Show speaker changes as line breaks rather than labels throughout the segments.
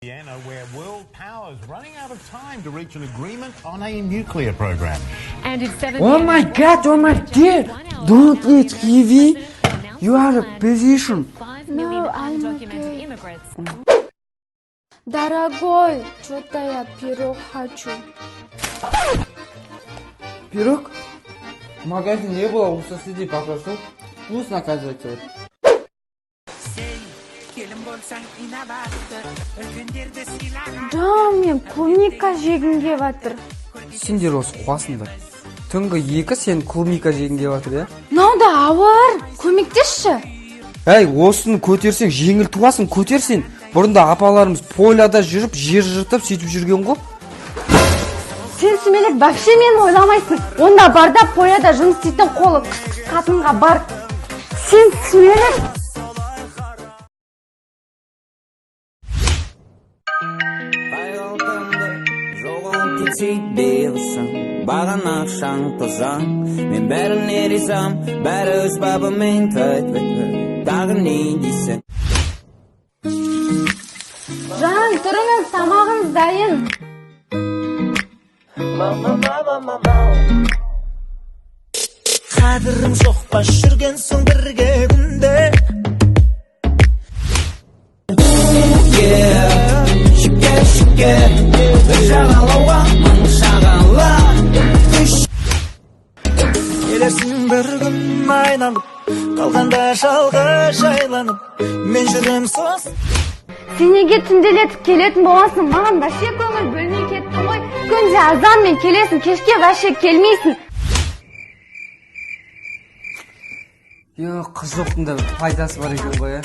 Where world powers running out of time to reach an agreement on a nuclear program.
And it's 7
Oh my god, oh my dear, don't eat kiwi. You are a physician.
No,
I'm
undocumented
okay.
immigrants.
Дорогой, что-то я пирог хочу.
Пирог? В магазине не было, у соседей попрошу. Вкусно, оказывается.
Жан, мен клубника жегім келіп жатыр.
Сендер осы қуасыңдар. Түнгі 2 сен клубника жегің келіп жатыр, иә?
Мынау да ауыр, көмектесші.
Әй, осыны көтерсең жеңіл туасың, көтерсен. Бұрында апаларымыз поляда жүріп, жер жыртып сөйтіп жүрген ғой.
Сен сүмелек вообще мені ойламайсың. Онда бар да поляда жұмыс істейтін қолы қыс қатынға бар. Сен сүмелек.
Баған ақшаң тозаң, мен бәріне ризам, бәрі өз бабымен тағы не дейсің?
Жан, тұрыңыз, тамағыңыз дайын.
Қадірім жоқ па жүрген соң бірге күнде. Шүке, бір жағалауға мың шағала. Келерсің бір күн айналып, қалғанда жалғыз жайланып, мен жүрем сос.
Сен неге түнделетіп келетін боласың? Маған вообще көңіл бөлмей кетті ғой. Күнде азанмен келесің, кешке вообще келмейсің.
Қыз жоқтың да пайдасы бар екен ғой,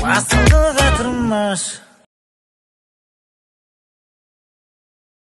Асылды қатырмаш.